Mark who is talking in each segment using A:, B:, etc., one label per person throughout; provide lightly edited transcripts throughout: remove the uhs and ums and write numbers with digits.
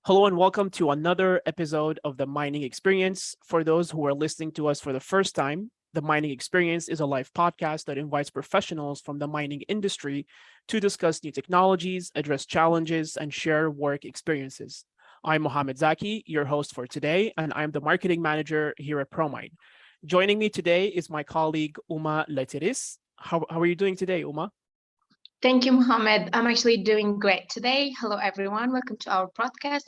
A: Hello and welcome to another episode of the Mining Experience. For those who are listening to us for the first time, the Mining Experience is a live podcast that invites professionals from the mining industry to discuss new technologies, address challenges, and share work experiences. I'm Mohammed Zaki, your host for today, and I'm the marketing manager here at Promine. Joining me today is my colleague, Uma Letiris. How are you doing today, Uma?
B: Thank you, Mohammed. I'm actually doing great today. Hello, everyone. Welcome to our podcast.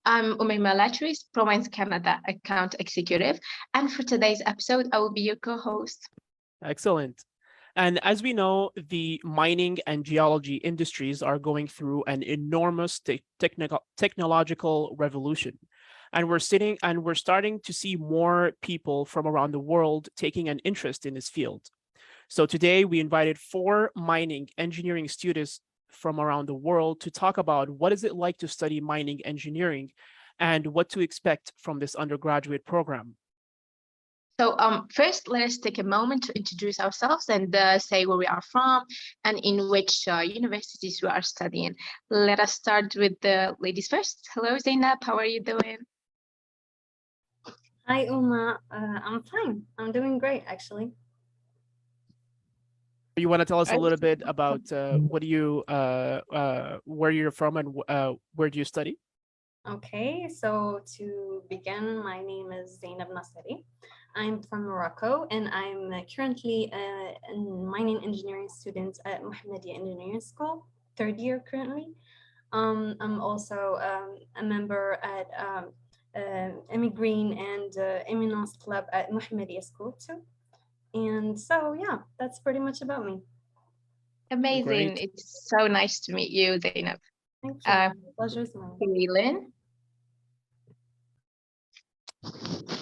B: I'm Umayma Latris, Promine's Canada Account Executive. And for today's episode, I will be your co-host.
A: Excellent. And as we know, the mining and geology industries are going through an enormous technological revolution. And we're starting to see more people from around the world taking an interest in this field. So today we invited 4 mining engineering students from around the world to talk about what is it like to study mining engineering and what to expect from this undergraduate program.
B: So first, let us take a moment to introduce ourselves and say where we are from and in which universities we are studying. Let us start with the ladies first. Hello, Zainab. How are you doing?
C: Hi, Uma. I'm fine. I'm doing great, actually.
A: You want to tell us a little bit about where you're from and where do you study?
C: Okay, so to begin, my name is Zainab Naseri. I'm from Morocco, and I'm currently a mining engineering student at Mohammedia Engineering School, 3rd year currently. I'm also a member at Emmy Green and Eminence Club at Mohammedia School too. And so, yeah, that's pretty much about me.
B: Amazing.
A: Great.
B: It's so nice to meet you, Zainab.
C: Thank you. Pleasure's mine.
B: Kaylin.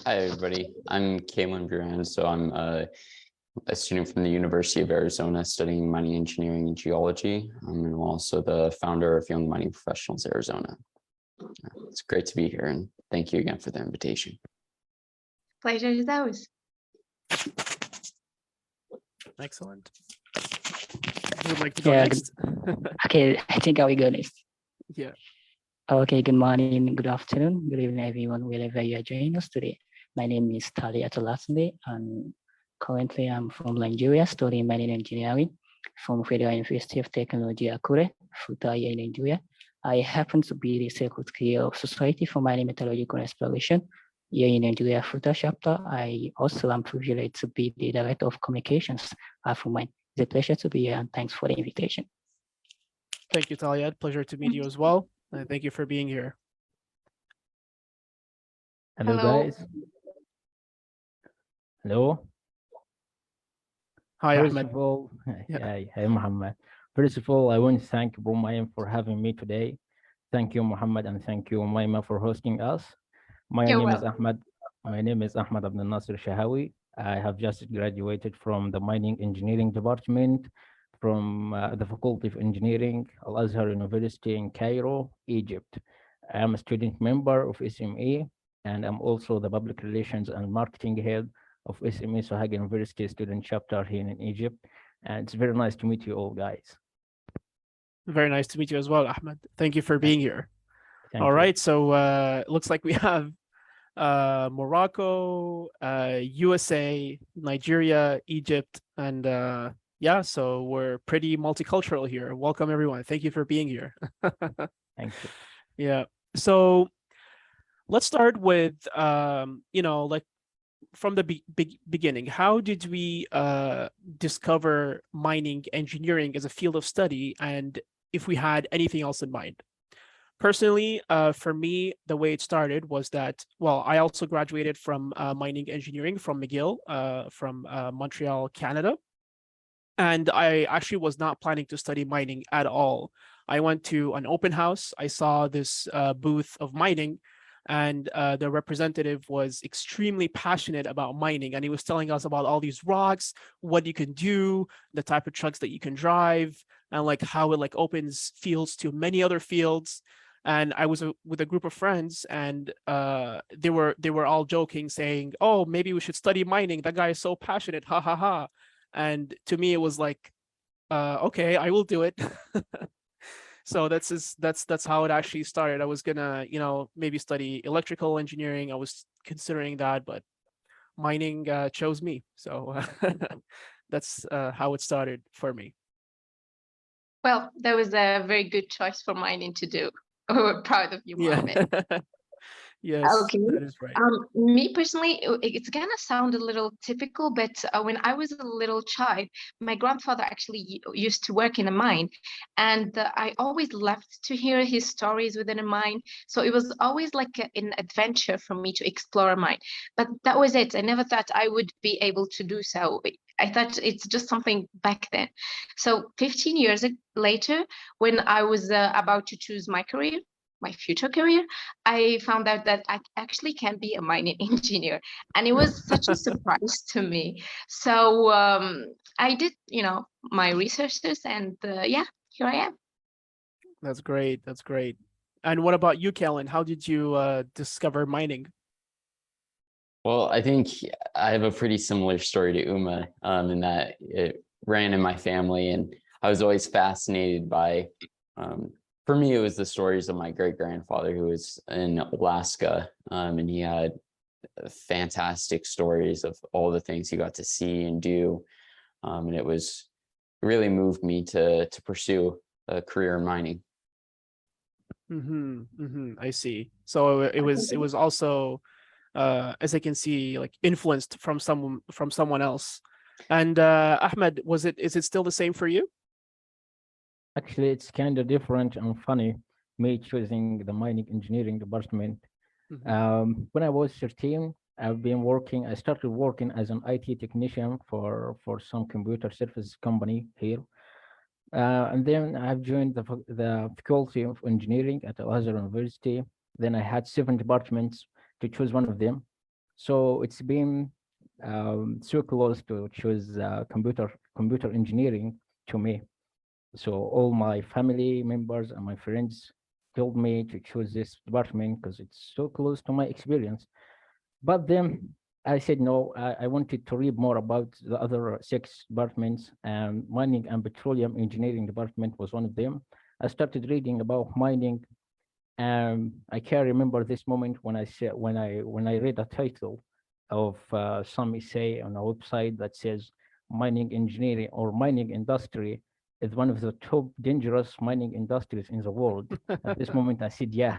D: Hi, everybody. I'm Kaylin Buran. So I'm a student from the University of Arizona studying mining engineering and geology. I'm also the founder of Young Mining Professionals Arizona. It's great to be here, and thank you again for the invitation.
B: Pleasure is ours.
A: Excellent. Who would like to go next?
E: Okay, I think I will go next.
A: Yeah.
E: Okay, good morning, good afternoon, good evening, everyone, wherever you are joining us today. My name is Talia Tolasande, and currently I'm from Nigeria, studying mining engineering from Federal University of Technology, Akure, Futa in Nigeria. I happen to be the Secretary of Society for Mining Metallurgical Exploration here in Nigeria, Futa chapter. I also am privileged to be the Director of Communications at Promine. It's a pleasure to be here, and thanks for the invitation.
A: Thank you, Talia. Pleasure to meet you as well. And thank you for being here.
F: Hello,
B: Hello.
F: guys. Hello.
A: Hi,
F: First
A: Ahmed.
F: of all,
A: Yeah.
F: hi, Muhammad. First of all, I want to thank Promine for having me today. Thank you, Muhammad, and thank you, Maima, for hosting us. My
B: You're
F: name is
B: welcome.
F: Ahmed. My name is Ahmed Abdel Nasser Shahawi. I have just graduated from the mining engineering department from the Faculty of Engineering, Al Azhar University in Cairo, Egypt. I am a student member of SME, and I'm also the public relations and marketing head of SME Sohag University student chapter here in Egypt. And it's very nice to meet you all, guys.
A: Very nice to meet you as well, Ahmed. Thank you for being here.
F: Thank
A: All
F: you.
A: right, so it looks like we have Morocco, USA, Nigeria, Egypt, and yeah, so we're pretty multicultural here. Welcome, everyone. Thank you for being here.
F: Thank you.
A: Yeah, so let's start with, like from the beginning. How did we discover mining engineering as a field of study, and if we had anything else in mind? Personally, for me, the way it started was that, well, I also graduated from mining engineering from McGill, from Montreal, Canada. And I actually was not planning to study mining at all. I went to an open house. I saw this booth of mining, and the representative was extremely passionate about mining. And he was telling us about all these rocks, what you can do, the type of trucks that you can drive, and like how it like opens fields to many other fields. And I was with a group of friends, and they were all joking, saying, "Oh, maybe we should study mining. That guy is so passionate, ha ha ha." And to me, it was like, okay, I will do it. So that's how it actually started. I was gonna, maybe study electrical engineering. I was considering that, but mining chose me. So that's how it started for me.
B: Well, that was a very good choice for mining to do. We're proud of you,
A: Yeah.
B: Mohammed.
A: Yes,
B: Okay.
A: that is right.
B: Me personally, it's gonna sound a little typical, but when I was a little child, my grandfather actually used to work in a mine, and I always loved to hear his stories within a mine. So it was always like an adventure for me to explore a mine. But that was it. I never thought I would be able to do so. I thought it's just something back then. So 15 years later, when I was about to choose my career, my future career, I found out that I actually can be a mining engineer. And it was such a surprise to me. So I did, my researches, and yeah, here I am.
A: That's great. That's great. And what about you, Kellen? How did you discover mining?
D: Well, I think I have a pretty similar story to Uma, in that it ran in my family, and I was always fascinated by, for me, it was the stories of my great grandfather who was in Alaska, and he had fantastic stories of all the things he got to see and do, and it really moved me to pursue a career in mining.
A: I see. So it was also as I can see, like influenced from someone else. And Ahmed, is it still the same for you?
F: Actually, it's kind of different and funny, me choosing the mining engineering department. When I was 13, I started working as an IT technician for some computer service company here. And then I've joined the Faculty of Engineering at Al-Azhar University. Then I had 7 departments to choose one of them. So it's been so close to choose computer engineering to me. So all my family members and my friends told me to choose this department because it's so close to my experience. But then I said no. I wanted to read more about the other 6 departments, and mining and petroleum engineering department was one of them. I started reading about mining, and I can remember this moment when I read a title of some essay on a website that says mining engineering or mining industry is one of the top dangerous mining industries in the world. At this moment, I said, yeah,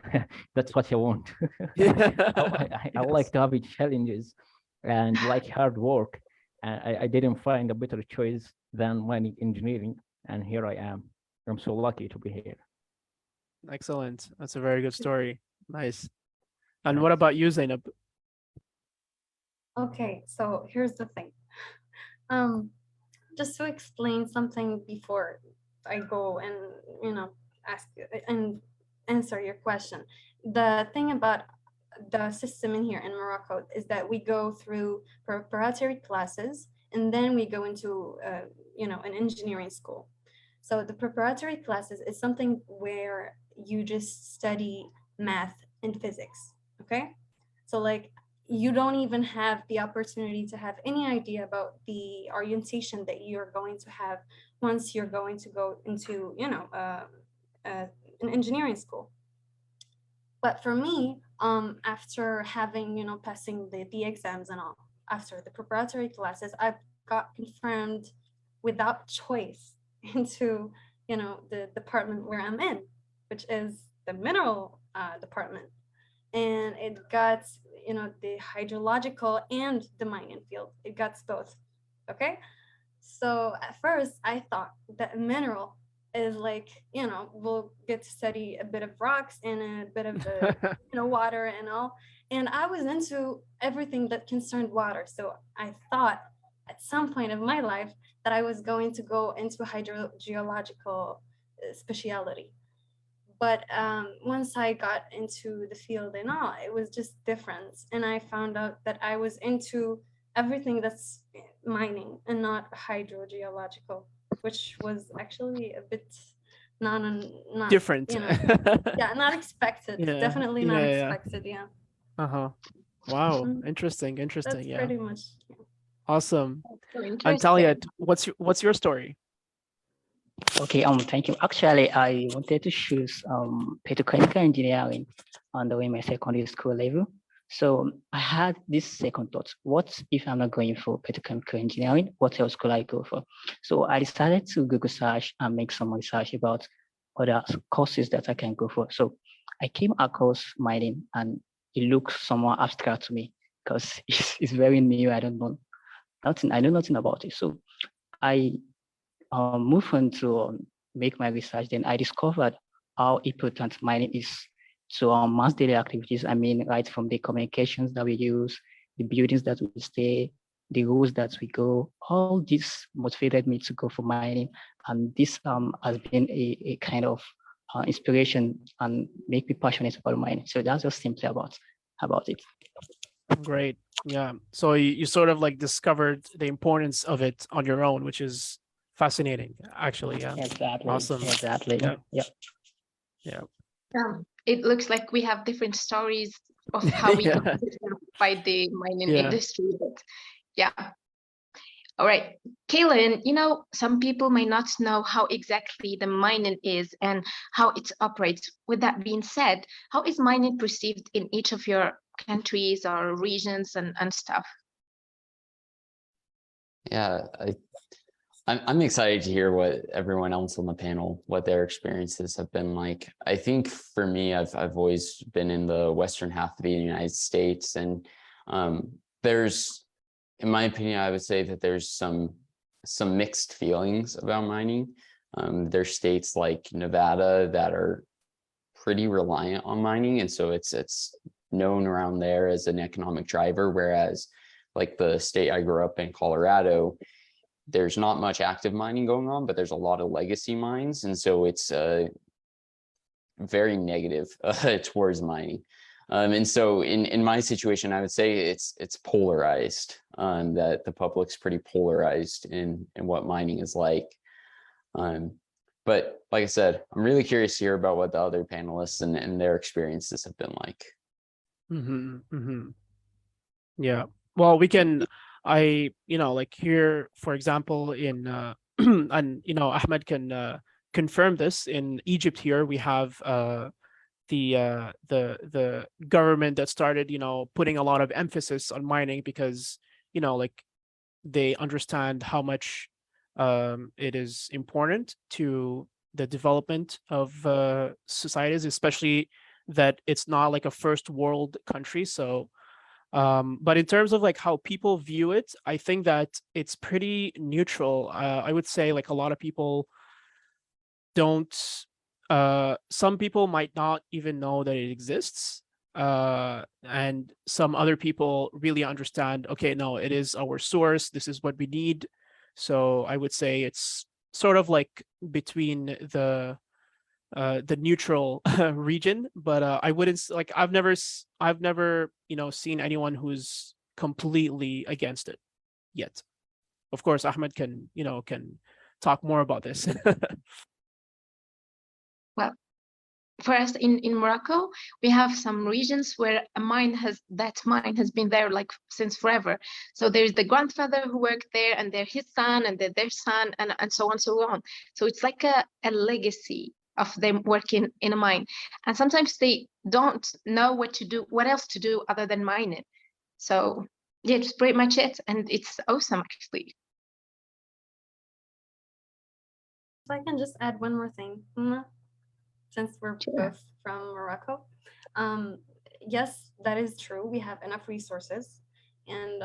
F: that's what I want. I like to have challenges and like hard work. I didn't find a better choice than mining engineering, and here I am. I'm so lucky to be here.
A: Excellent. That's a very good story. Nice. And what about you, Zainab?
C: Okay, so here's the thing. Just to explain something before I go and ask and answer your question. The thing about the system in here in Morocco is that we go through preparatory classes and then we go into an engineering school. So the preparatory classes is something where you just study math and physics. Okay, so like you don't even have the opportunity to have any idea about the orientation that you're going to have once you're going to go into an engineering school. But for me, after having passing the exams and all, after the preparatory classes, I got confirmed without choice into the department where I'm in, which is the mineral department, and it got the hydrological and the mining field. It got both. Okay, so at first I thought that mineral is like we'll get to study a bit of rocks and a bit of the water and all, and I was into everything that concerned water. So I thought at some point of my life that I was going to go into hydrogeological speciality. But once I got into the field and all, it was just different. And I found out that I was into everything that's mining and not hydrogeological, which was actually a bit not
A: Different.
C: yeah, not expected.
A: Yeah.
C: Definitely not expected. Yeah.
A: Uh-huh. Wow. Interesting.
C: That's
A: Yeah.
C: pretty much.
A: Awesome.
B: So
A: And Talia,
B: interesting.
A: what's your story?
E: Okay, thank you. Actually, I wanted to choose petrochemical engineering on the way my secondary school level. So I had this second thought: what if I'm not going for petrochemical engineering? What else could I go for? So I decided to Google search and make some research about other courses that I can go for. So I came across mining, and it looks somewhat abstract to me because it's very new. I don't know nothing. I know nothing about it. So I move on to make my research, then I discovered how important mining is to our mass daily activities. I mean, right from the communications that we use, the buildings that we stay, the roads that we go, all this motivated me to go for mining. And this has been a kind of inspiration and make me passionate about mining. So that's just simply about it.
A: Great. Yeah. So you sort of like discovered the importance of it on your own, which is fascinating, actually. Yeah.
E: Exactly.
A: Awesome.
E: Exactly.
A: Yeah.
E: Yeah.
A: Yeah.
B: It looks like we have different stories of how we
A: Yeah.
B: got by the mining
A: Yeah.
B: industry, but yeah. All right, Kaylin, some people may not know how exactly the mining is and how it operates. With that being said, how is mining perceived in each of your countries or regions and stuff?
D: Yeah, I'm excited to hear what everyone else on the panel, what their experiences have been like. I think for me, I've always been in the western half of the United States, and there's, in my opinion, I would say that there's some mixed feelings about mining. There's states like Nevada that are pretty reliant on mining, and so it's known around there as an economic driver, whereas like the state I grew up in, Colorado, there's not much active mining going on, but there's a lot of legacy mines, and so it's very negative towards mining. And so in my situation, I would say it's polarized, that the public's pretty polarized in what mining is like. But like I said, I'm really curious to hear about what the other panelists and their experiences have been like.
A: Mm-hmm. Mm-hmm. Yeah. Well, we can, like here, for example, in and Ahmed can confirm this. In Egypt here, we have the government that started, putting a lot of emphasis on mining because, like they understand how much it is important to the development of societies, especially that it's not like a first world country. So but in terms of like how people view it, I think that it's pretty neutral. I would say like a lot of people don't, some people might not even know that it exists. And some other people really understand, okay, no, it is our source. This is what we need. So I would say it's sort of like between the neutral region, but I wouldn't like I've never seen anyone who's completely against it yet. Of course, Ahmed can talk more about this.
B: Well, for us in Morocco, we have some regions where that mine has been there like since forever. So there's the grandfather who worked there, and they're his son, and they're their son, and so on, so on. So it's like a legacy of them working in a mine. And sometimes they don't know what else to do other than mine it. So yeah, it's pretty much it. And it's awesome, actually.
C: If I can just add one more thing, since we're
B: Sure.
C: both from Morocco. Yes, that is true. We have enough resources, and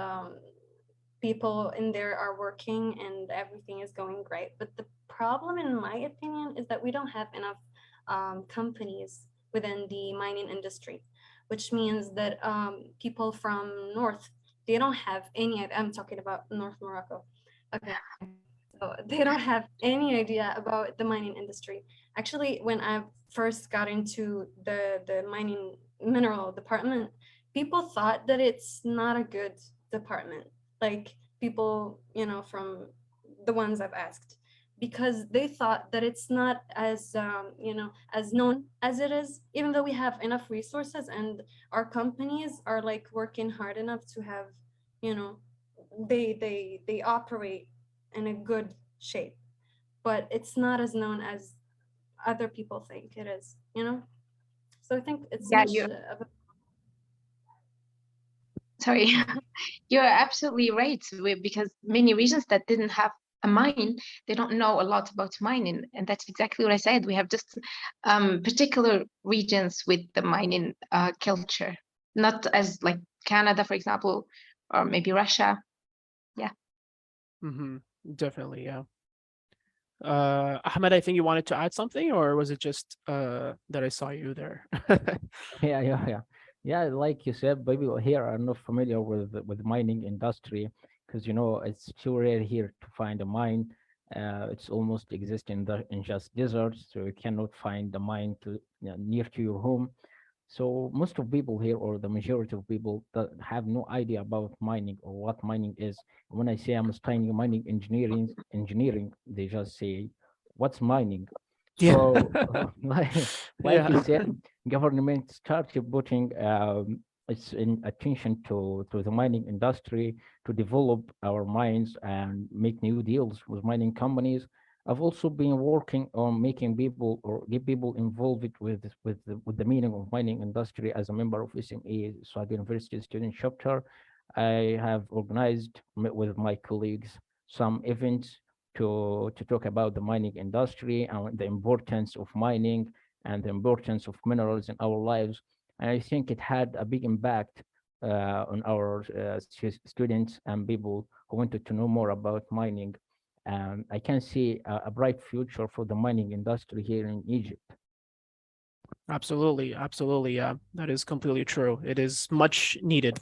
C: people in there are working, and everything is going great. But the problem, in my opinion, is that we don't have enough companies within the mining industry, which means that people from North, they don't have any. I'm talking about North Morocco. Okay. So they don't have any idea about the mining industry. Actually, when I first got into the mining mineral department, people thought that it's not a good department. Like people, from the ones I've asked, because they thought that it's not as as known as it is, even though we have enough resources and our companies are like working hard enough to have, they operate in a good shape. but it's not as known as other people think it is, you know? So I think it's
B: Yeah,
C: much of a
B: sorry, you're absolutely right. Because many regions that didn't have a mine, they don't know a lot about mining, and that's exactly what I said. We have just particular regions with the mining culture, not as like Canada, for example, or maybe Russia. Yeah.
A: Mm-hmm. Definitely, yeah. Ahmed, I think you wanted to add something, or was it just that I saw you there?
F: Yeah, like you said, people here are not familiar with mining industry because it's too rare here to find a mine. It's almost exist in just deserts, so you cannot find a mine near to your home. So most of people here, or the majority of people, that have no idea about mining or what mining is. When I say I'm studying mining engineering, they just say, "What's mining?"
A: Yeah.
F: So, like you
A: Yeah.
F: said, government started putting its attention to the mining industry to develop our mines and make new deals with mining companies. I've also been working on making people or get people involved with the meaning of mining industry as a member of SMA Swag University student chapter. I have organized with my colleagues some events to talk about the mining industry and the importance of mining and the importance of minerals in our lives. And I think it had a big impact on our students and people who wanted to know more about mining. I can see a bright future for the mining industry here in Egypt.
A: Absolutely, absolutely. Yeah, that is completely true. It is much needed.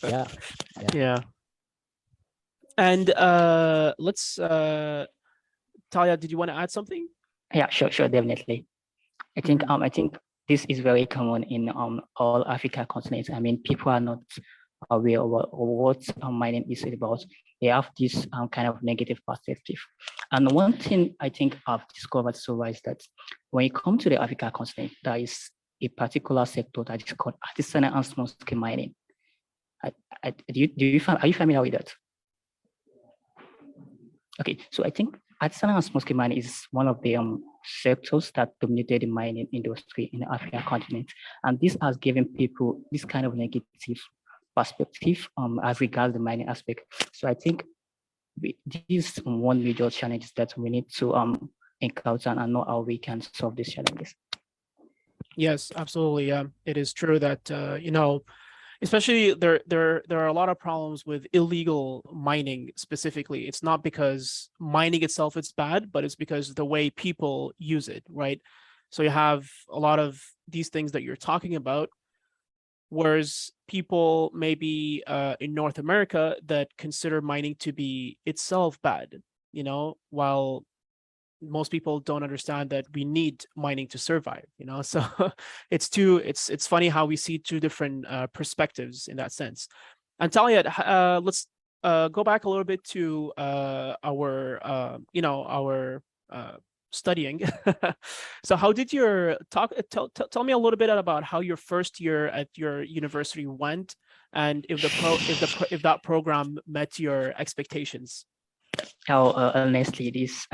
F: Yeah, yeah.
A: Yeah. And let's Talia, did you want to add something?
E: Yeah, sure, definitely. I think this is very common in all Africa continents. I mean, people are not aware of what mining is about. They have this kind of negative perspective. And one thing I think I've discovered so far is that when you come to the Africa continent, there is a particular sector that is called artisanal and small scale mining. Are you familiar with that? Okay, so I think artisanal and small scale mining is one of the sectors that dominated the mining industry in the African continent. And this has given people this kind of negative perspective as regards the mining aspect. So I think this is one major challenge that we need to encounter and know how we can solve these challenges.
A: Yes, absolutely. It is true that especially there are a lot of problems with illegal mining specifically. It's not because mining itself is bad, but it's because the way people use it, right? So you have a lot of these things that you're talking about, whereas people maybe in North America that consider mining to be itself bad, while most people don't understand that we need mining to survive, so it's funny how we see two different perspectives in that sense. And Talia, let's go back a little bit to our studying. So how did your tell me a little bit about how your first year at your university went, and if that program met your expectations?
E: Oh, honestly, this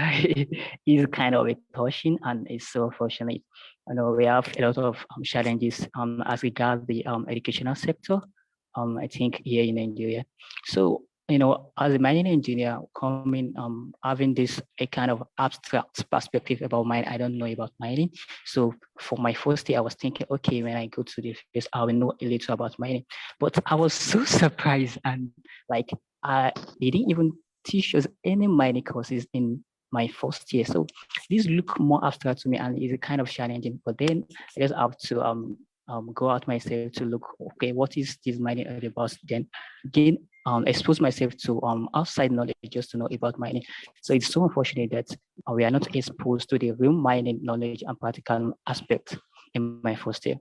E: is kind of a touching, and it's so unfortunate. We have a lot of challenges as regards the educational sector. I think here in Nigeria. So as a mining engineer, coming having this a kind of abstract perspective about mining. I don't know about mining. So for my first year, I was thinking, okay, when I go to the face, I will know a little about mining. But I was so surprised, and like they didn't even teach us any mining courses in my first year. So these look more abstract to me and is kind of challenging. But then I just have to go out myself to look, okay, what is this mining about? Then again, expose myself to outside knowledge just to know about mining. So it's so unfortunate that we are not exposed to the real mining knowledge and practical aspect in my first year.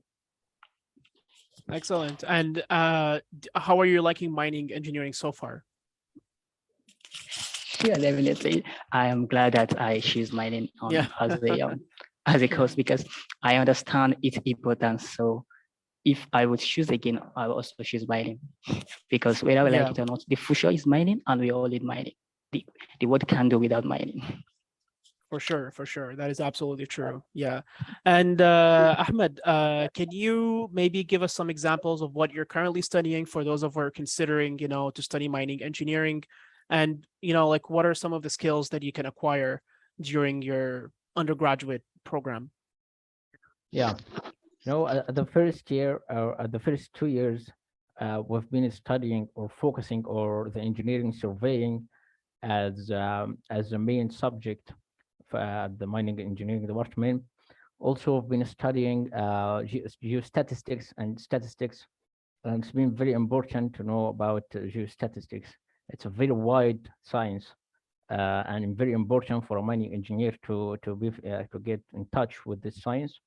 A: Excellent. And how are you liking mining engineering so far?
E: Yeah, definitely. I am glad that I choose mining as a course because I understand its importance. So if I would choose again, I will also choose mining because whether we like it or not, the future is mining and we all need mining. The world can't do without mining.
A: For sure, for sure. That is absolutely true. Yeah. And Ahmed, can you maybe give us some examples of what you're currently studying for those of who are considering, to study mining engineering? And, like what are some of the skills that you can acquire during your undergraduate program?
F: Yeah. At the first year or at the first 2 years, we've been studying or focusing on the engineering surveying as the main subject for the mining engineering department. Also, I've been studying geostatistics and statistics, and it's been very important to know about geostatistics. It's a very wide science, and very important for a mining engineer to get in touch with this science.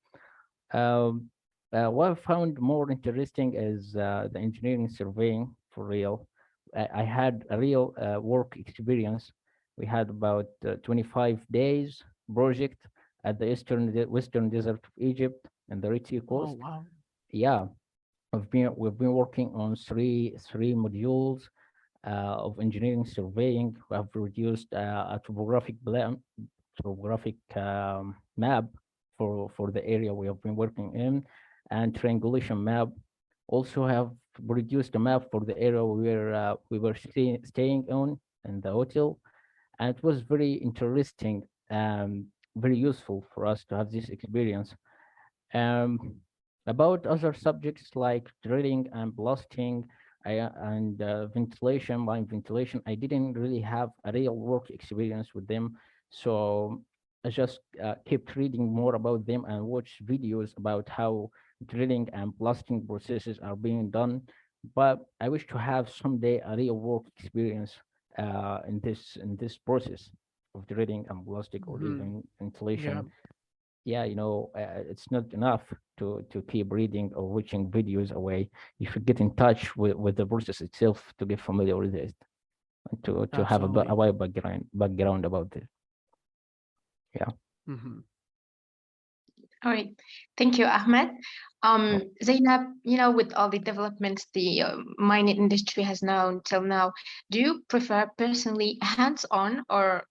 F: Um, what I found more interesting is the engineering surveying for real. I had a real work experience. We had about 25 days project at the western desert of Egypt and the Red Sea
A: Oh,
F: coast.
A: wow.
F: Yeah, we've been working on three modules of engineering surveying. We have produced a topographic map for the area we have been working in, and triangulation map. Also have produced a map for the area we were staying on in the hotel, and it was very interesting, very useful for us to have this experience. Um, about other subjects like drilling and blasting, and ventilation, mine ventilation, I didn't really have a real work experience with them. So I just kept reading more about them and watch videos about how drilling and blasting processes are being done. But I wish to have someday a real work experience in this process of drilling and blasting or
A: Mhm.
F: even
A: Yeah.
F: ventilation. Yeah, it's not enough to keep reading or watching videos away. You should get in touch with the process itself to get familiar with it, and to have a
A: Absolutely.
F: wide background about it. Yeah.
A: Hmm.
B: All right. Thank you, Ahmed.
F: Oh,
B: Zainab, with all the developments the mining industry has known till now, do you prefer personally hands-on or,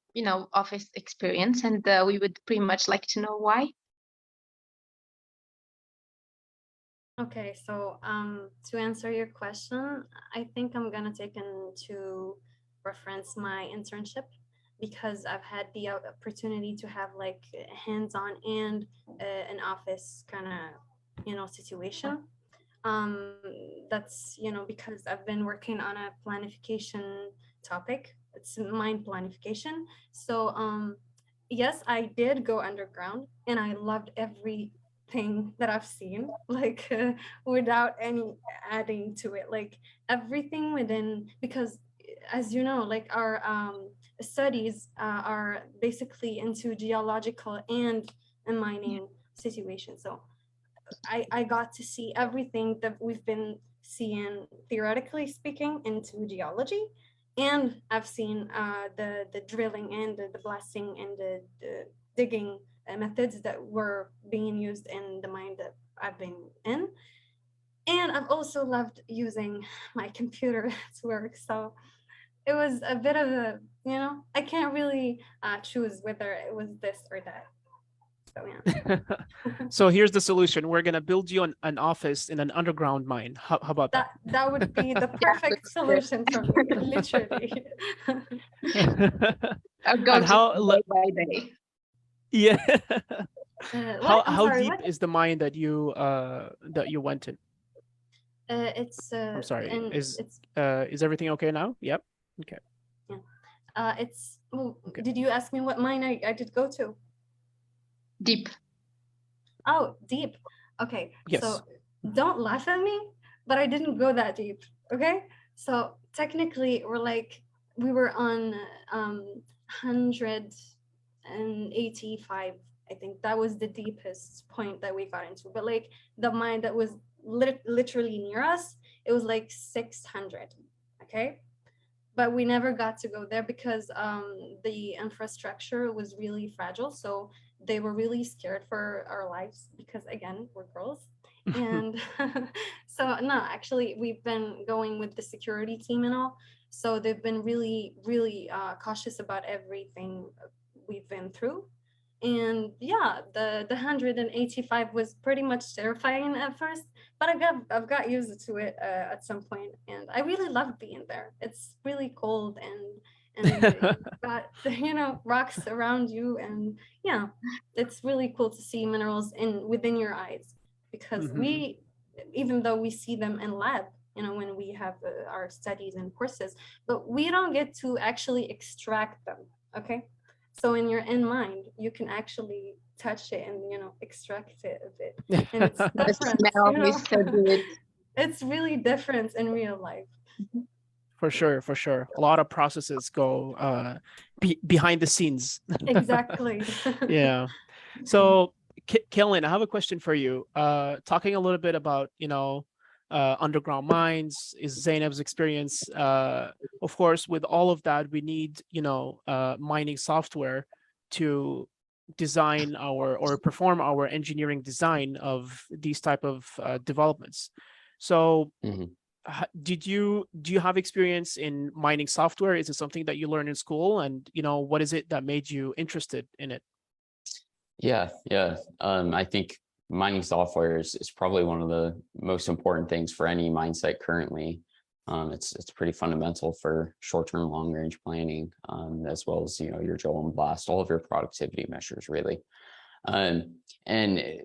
B: office experience? And we would pretty much like to know why.
C: Okay, so to answer your question, I think I'm gonna take into reference my internship because I've had the opportunity to have like hands-on and an office kind of situation. Um, that's because I've been working on a planification topic. It's mind planification. So yes, I did go underground, and I loved everything that I've seen, like without any adding to it, like everything within, because as you know, like our studies are basically into geological and a mining situation. So I got to see everything that we've been seeing theoretically speaking into geology, and I've seen the drilling and the blasting and the digging methods that were being used in the mine that I've been in. And I've also loved using my computer to work. So it was a bit of I can't really choose whether it was this or that. So yeah.
A: So here's the solution. We're gonna build you an office in an underground mine. How about that?
C: That would be the
B: Yeah,
C: perfect solution for me, literally.
B: I'll go
A: And
B: to day by day.
A: yeah.
C: What? I'm
A: How
C: sorry,
A: deep
C: what?
A: is the mine that you went in?
C: It's
A: I'm sorry.
C: and it's
A: Is everything okay now? Yep. Okay.
C: it's oh,
A: Okay.
C: did you ask me what mine I did go to?
B: Deep.
C: Oh, deep. Okay,
A: Yes.
C: so don't laugh at me, but I didn't go that deep. Okay, so technically we were on 185. I think that was the deepest point that we got into. But like the mine that was literally near us, it was like 600. Okay, but we never got to go there because the infrastructure was really fragile. So they were really scared for our lives because, again, we're girls. And so, no, actually, we've been going with the security team and all. So they've been really, really cautious about everything we've been through. And yeah, the 185 was pretty much terrifying at first, but I've got used to it at some point, and I really love being there. It's really cold, and you've got rocks around you, and yeah, it's really cool to see minerals within your eyes, because
A: Mhm.
C: even though we see them in lab, when we have our studies and courses, but we don't get to actually extract them. Okay, so in your in mind, you can actually touch it and extract it a bit, and it's
B: The
C: different.
B: smell is so good.
C: It's really different in real life.
A: For sure, for sure. A lot of processes go behind the scenes.
C: Exactly.
A: Yeah. So, Kellen, I have a question for you. Talking a little bit about, underground mines is Zainab's experience. Of course, with all of that, we need, mining software to design or perform our engineering design of these type of developments. So,
D: Mhm.
A: do you have experience in mining software? Is it something that you learned in school? And, what is it that made you interested in it?
D: Yeah, yeah. I think mining software is probably one of the most important things for any mine site currently. It's pretty fundamental for short-term, long-range planning, as well as your drill and blast, all of your productivity measures, really. And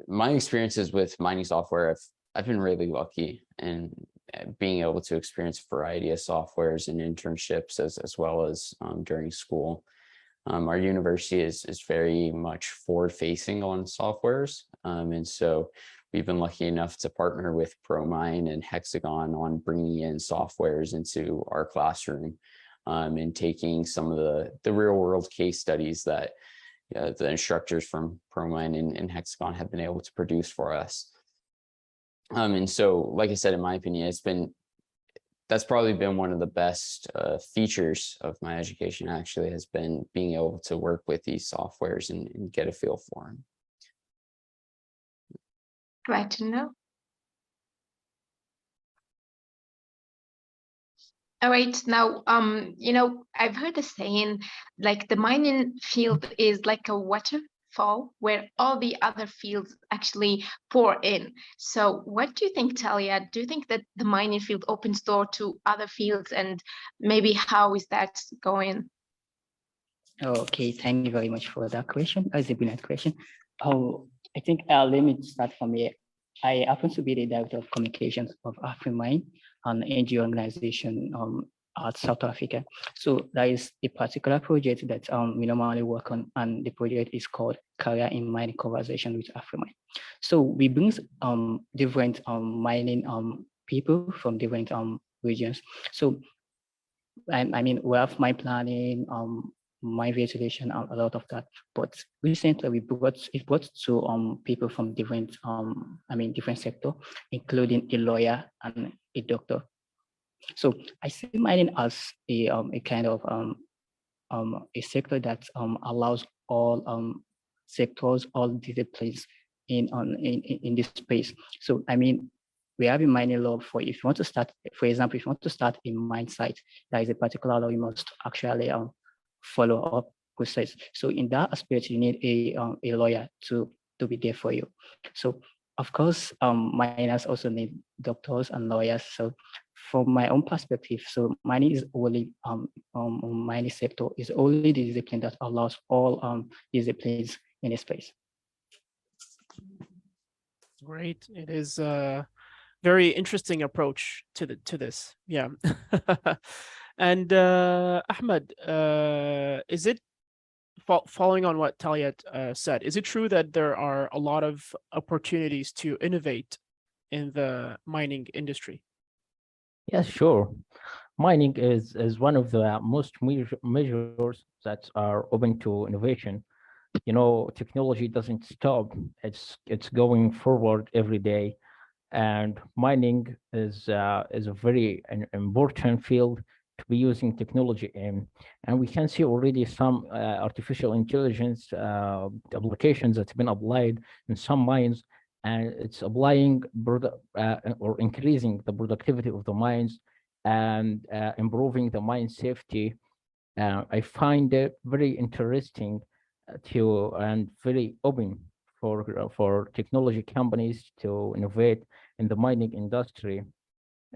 D: my experiences with mining software, I've been really lucky and being able to experience a variety of softwares and internships as well as during school. Our university is very much forward facing on softwares. And so we've been lucky enough to partner with Promine and Hexagon on bringing in softwares into our classroom, and taking some of the real world case studies that the instructors from Promine and Hexagon have been able to produce for us. And so, like I said, in my opinion, that's probably been one of the best features of my education, actually, has been being able to work with these softwares and get a feel for them.
B: Glad to know. All right, now, I've heard a saying, like the mining field is like a waterfall where all the other fields actually pour in. So what do you think, Talia? Do you think that the mining field opens door to other fields, and maybe how is that going?
E: Okay, thank you very much for that question. That's a brilliant question. I think let me start from here. I happen to be the director of communications of AfriMine, an NGO organization at South Africa. So there is a particular project that we normally work on, and the project is called Career in Mining Conversation with AfriMine. So we bring different mining people from different regions. So I mean, we have mine planning, mine ventilation, a lot of that. But recently we brought to people from different different sector, including a lawyer and a doctor. So I see mining as a kind of a sector that allows all sectors, all disciplines in this space. So I mean, we have a mining law for if you want to start, for example, if you want to start a mine site, there is a particular law you must actually follow up process. So in that aspect, you need a lawyer to be there for you. So of course, miners also need doctors and lawyers. So from my own perspective, so mining is only mining sector is only the discipline that allows all disciplines in a space.
A: Great. It is a very interesting approach to this. Yeah. And Ahmed, is it following on what Talia said? Is it true that there are a lot of opportunities to innovate in the mining industry?
F: Yes, sure. Mining is one of the most measures that are open to innovation. Technology doesn't stop. It's going forward every day, and mining is a very important field to be using technology in. And we can see already some artificial intelligence applications that's been applied in some mines, and it's applying or increasing the productivity of the mines and improving the mine safety. I find it very interesting and very open for technology companies to innovate in the mining industry.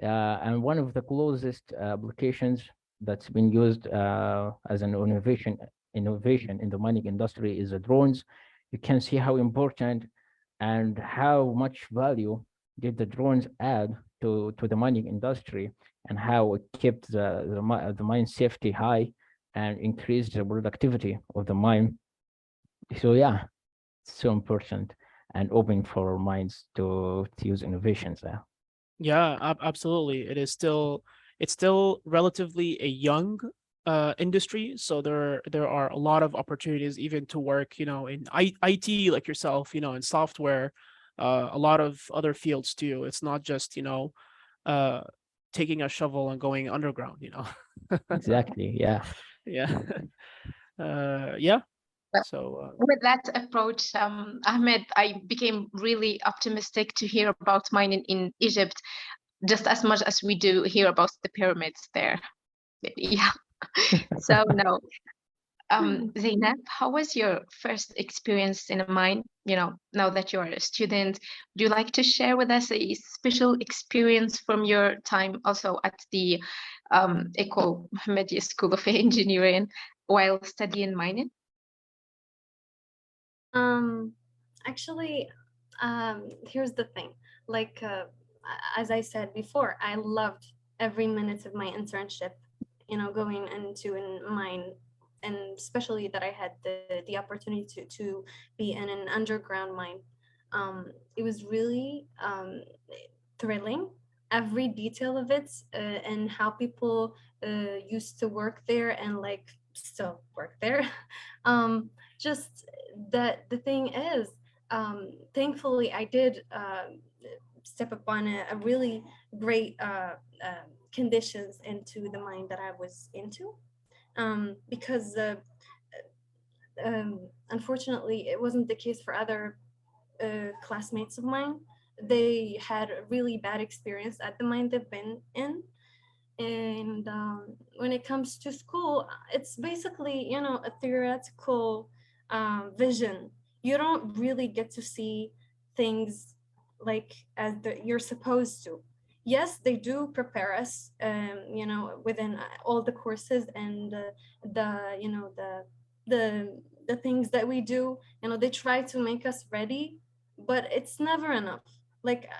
F: And one of the closest applications that's been used as an innovation in the mining industry is the drones. You can see how important and how much value did the drones add to the mining industry, and how it kept the mine safety high and increased the productivity of the mine. So yeah, it's so important and open for minds to use innovations there.
A: Yeah, absolutely. It's still relatively a young industry, so there are a lot of opportunities even to work, in IT like yourself, in software, a lot of other fields too. It's not just, uh taking a shovel and going underground.
F: Exactly. Yeah.
A: Yeah. Yeah.
B: Well,
A: So
B: with that approach, Ahmed, I became really optimistic to hear about mining in Egypt, just as much as we do hear about the pyramids there. Yeah. So now, Zainab, how was your first experience in a mine? Now that you're a student, would you like to share with us a special experience from your time also at the Eco Mohammedia School of Engineering while studying mining?
C: Actually, here's the thing. Like, as I said before, I loved every minute of my internship, going into a mine, and especially that I had the opportunity to be in an underground mine. It was really thrilling. Every detail of it, and how people used to work there and like still work there. Just that the thing is, thankfully I did step upon a really great conditions into the mine that I was into, because unfortunately it wasn't the case for other classmates of mine. They had a really bad experience at the mine they've been in. And when it comes to school, it's basically, a theoretical vision. You don't really get to see things like as you're supposed to. Yes, they do prepare us, within all the courses and the things that we do. They try to make us ready, but it's never enough. Like,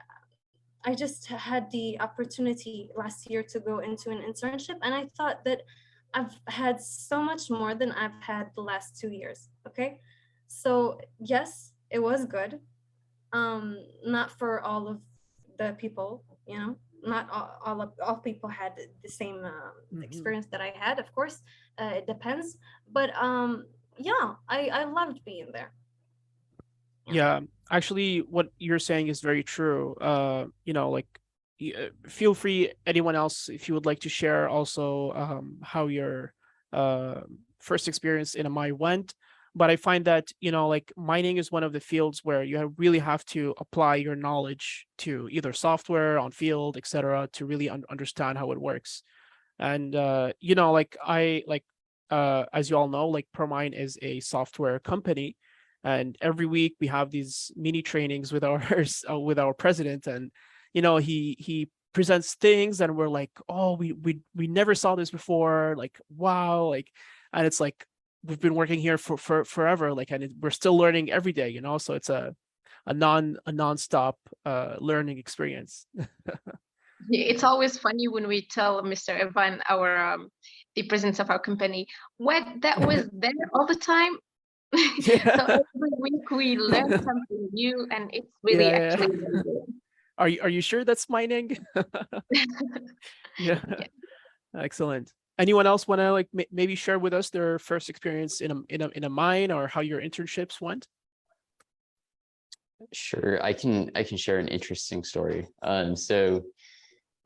C: I just had the opportunity last year to go into an internship, and I thought that I've had so much more than I've had the last 2 years. Okay. So yes, it was good. Not for all of the people, not all people had the same experience that I had, of course. It depends. But yeah, I loved being there.
A: yeah, actually, what you're saying is very true. Like, feel free, anyone else, if you would like to share also how your uh, first experience in a mine went. But I find that, like mining is one of the fields where you really have to apply your knowledge to either software on field, etc., to really understand how it works. And like as you all know, like Promine is a software company, and every week we have these mini trainings with our with our president, and he presents things, and we're like, oh, we never saw this before, like, wow, like, and it's like we've been working here for forever, like, and we're still learning every day, so it's a non-stop learning experience.
B: Yeah, it's always funny when we tell Mr. Evan, the president of our company, what that was there all the time. So every week we learn something new, and it's really actually really good.
A: Are you sure that's mining? Yeah.
B: Yeah.
A: Excellent. Anyone else want to like maybe share with us their first experience in a mine, or how your internships went?
D: Sure, I can share an interesting story. So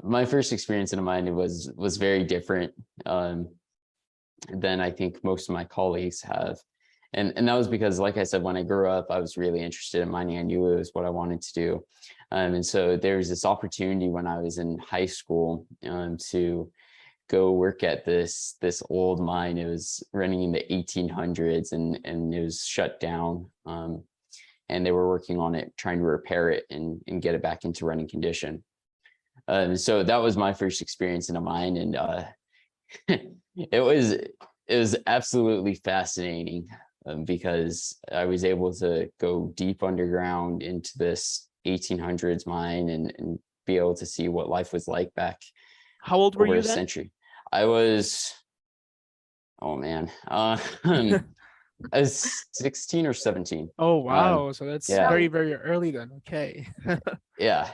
D: my first experience in a mine was very different than I think most of my colleagues have. And that was because, like I said, when I grew up, I was really interested in mining. I knew it was what I wanted to do. And so there was this opportunity when I was in high school to go work at this old mine. It was running in the 1800s, and it was shut down. And they were working on it, trying to repair it and get it back into running condition. So that was my first experience in a mine, and it was absolutely fascinating, because I was able to go deep underground into this 1800s mine and be able to see what life was like back
A: How old were
D: over
A: you
D: a
A: then?
D: century. I was, oh man, I was 16 or 17.
A: Oh wow, so that's
D: yeah.
A: very, very early then. Okay.
D: Yeah.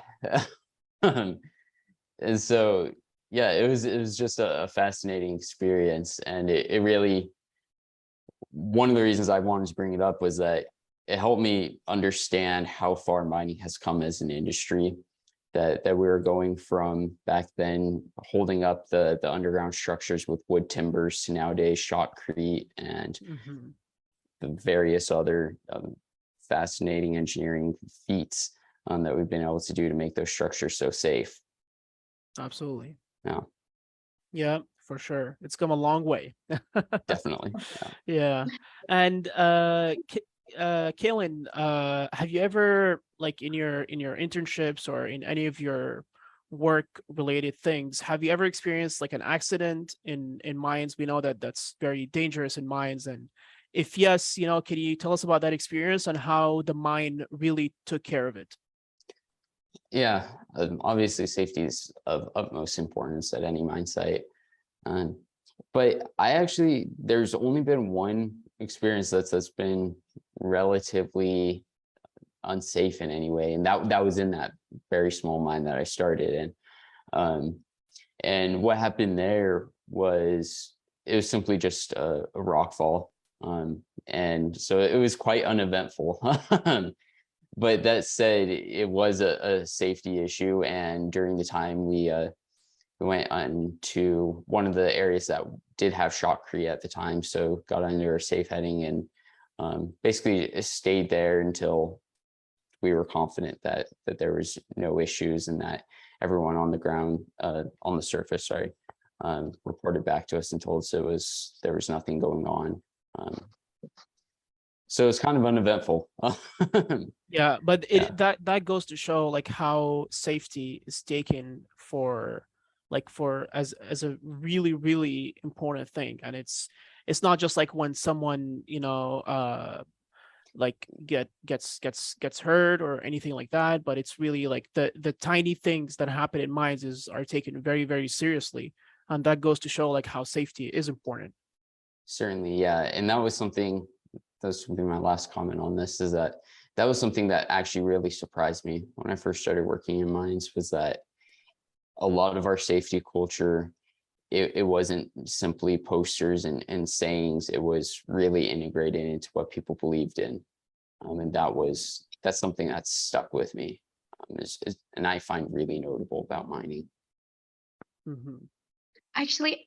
D: And so, yeah, it was just a fascinating experience. And it really, one of the reasons I wanted to bring it up was that it helped me understand how far mining has come as an industry, that we were going from back then holding up the underground structures with wood timbers to nowadays shotcrete and
A: Mhm.
D: the various other fascinating engineering feats that we've been able to do to make those structures so safe.
A: Absolutely.
D: Yeah,
A: Yeah, for sure. It's come a long way.
D: definitely.
A: Yeah. And Kaylin, have you ever, like in your internships or in any of your work related things, have you ever experienced like an accident in mines? We know that that's very dangerous in mines, and if yes, can you tell us about that experience and how the mine really took care of it?
D: Yeah, obviously safety is of utmost importance at any mine site. But there's only been one experience that's been relatively unsafe in any way, and that was in that very small mine that I started in. And what happened there was, it was simply just a rock fall. And so it was quite uneventful. But that said, it was a safety issue. And during the time we went on to one of the areas that did have shotcrete at the time, so got under a safe heading and basically stayed there until we were confident that there was no issues and that everyone on the ground, on the surface, sorry, reported back to us and told us there was nothing going on. So it's kind of uneventful.
A: Yeah, but
D: Yeah.
A: that goes to show like how safety is taken for as a really, really important thing. And it's not just like when someone like gets hurt or anything like that, but it's really like the tiny things that happen in mines are taken very, very seriously, and that goes to show like how safety is important.
D: Certainly, yeah. And that was something my last comment on this, is that was something that actually really surprised me when I first started working in mines, was that a lot of our safety culture, it wasn't simply posters and sayings. It was really integrated into what people believed in. And that's something that's stuck with me, and I find really notable about mining.
A: Mhm.
B: Actually,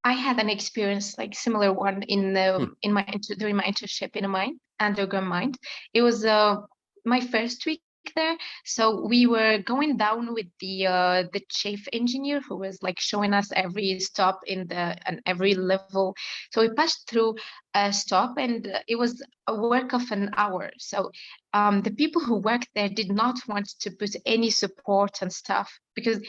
B: I had an experience like similar one in during my internship in a mine, underground mine. It was my first week there, so we were going down with the chief engineer, who was like showing us every stop and every level. So we passed through a stop, and it was a work of an hour. So the people who worked there did not want to put any support and stuff, because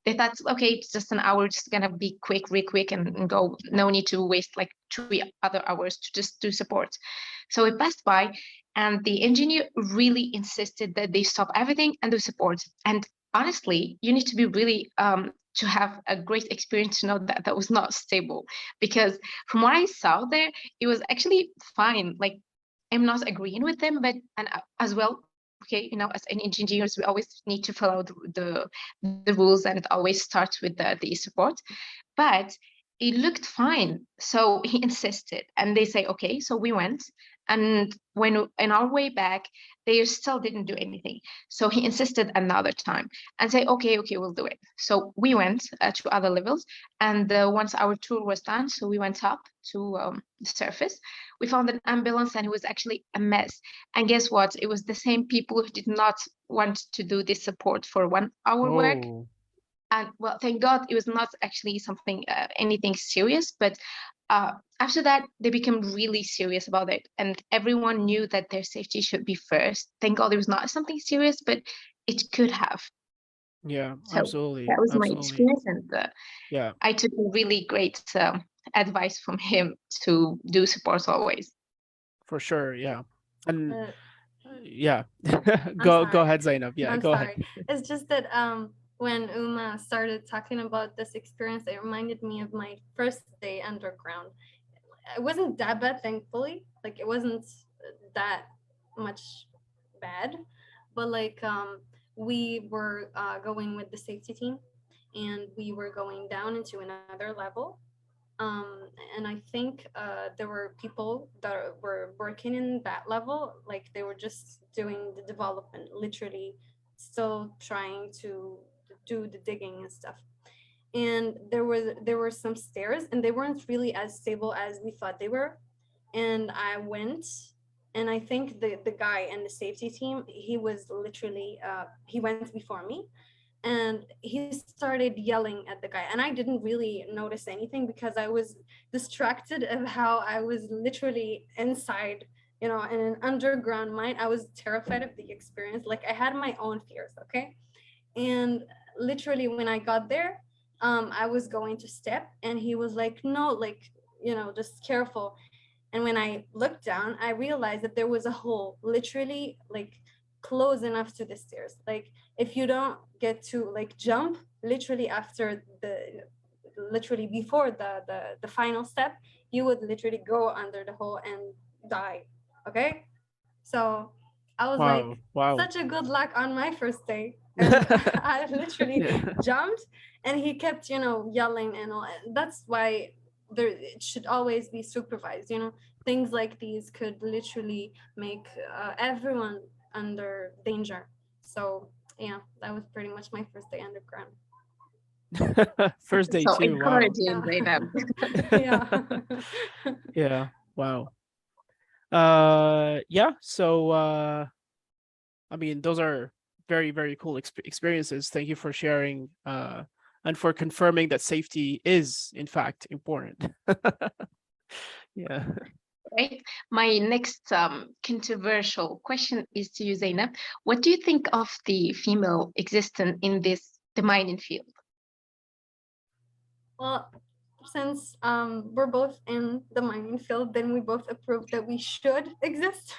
B: they thought, okay, it's just an hour, just gonna be quick, real quick, and go. No need to waste like 3 other hours to just do support. So we passed by, and the engineer really insisted that they stop everything and do support. And honestly, you need to be really to have a great experience to know that that was not stable, because from what I saw there, it was actually fine. Like, I'm not agreeing with them, but as well, okay, as an engineers, we always need to follow the rules, and it always starts with the support. But it looked fine, so he insisted, and they say, okay. So we went, and when in our way back, they still didn't do anything. So he insisted another time and say, okay, we'll do it. So we went to other levels, and once our tour was done, so we went up to the surface. We found an ambulance, and it was actually a mess. And guess what? It was the same people who did not want to do this support for 1 hour work.
A: Oh.
B: And well, thank God it was not actually something, anything serious, but after that, they became really serious about it. And everyone knew that their safety should be first. Thank God it was not something serious, but it could have.
A: Yeah,
B: So
A: absolutely.
B: that was my
A: Absolutely.
B: experience. And
A: Yeah,
B: I took really great advice from him to do support always.
A: for sure. Yeah. And
C: Uh,
A: yeah,
C: I'm
A: go
C: sorry.
A: ahead, Zainab. Yeah,
C: I'm
A: go ahead.
C: sorry. It's just that when Uma started talking about this experience, it reminded me of my first day underground. It wasn't that bad, thankfully. Like it wasn't that much bad, but like we were going with the safety team, and we were going down into another level. And I think there were people that were working in that level, like they were just doing the development, literally still trying to do the digging and stuff. And there were some stairs, and they weren't really as stable as we thought they were. And I went, and I think the guy and the safety team, he was literally he went before me, and he started yelling at the guy, and I didn't really notice anything because I was distracted of how I was literally inside, in an underground mine. I was terrified of the experience. Like I had my own fears, okay? And literally when I got there, I was going to step, and he was like, no, like, just careful. And when I looked down, I realized that there was a hole literally like close enough to the stairs. Like if you don't get to like jump literally after literally before the final step, you would literally go under the hole and die. Okay. So I was
A: Wow.
C: like,
A: Wow.
C: such a good luck on my first day. And I literally
A: Yeah.
C: jumped, and he kept, yelling and all. That's why it should always be supervised. Things like these could literally make everyone under danger. So yeah, that was pretty much my first day underground.
A: First day
B: So
A: too. Wow.
B: encouraging, Zainab.
C: Yeah.
A: Yeah. Wow. Yeah. So, I mean, those are very, very cool experiences. Thank you for sharing, and for confirming that safety is, in fact, important. Yeah.
B: Right. My next controversial question is to you, Zainab. What do you think of the female existence in the mining field?
C: Well, since we're both in the mining field, then we both approve that we should exist.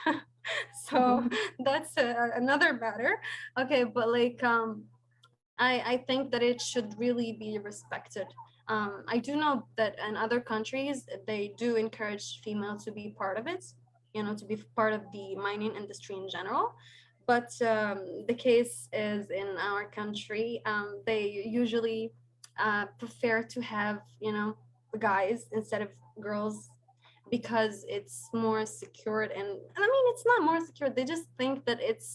C: So that's another matter. Okay, but like I think that it should really be respected. I do know that in other countries they do encourage females to be part of it, to be part of the mining industry in general. But the case is in our country, they usually prefer to have guys instead of girls, because it's more secured. And I mean, it's not more secure, they just think that it's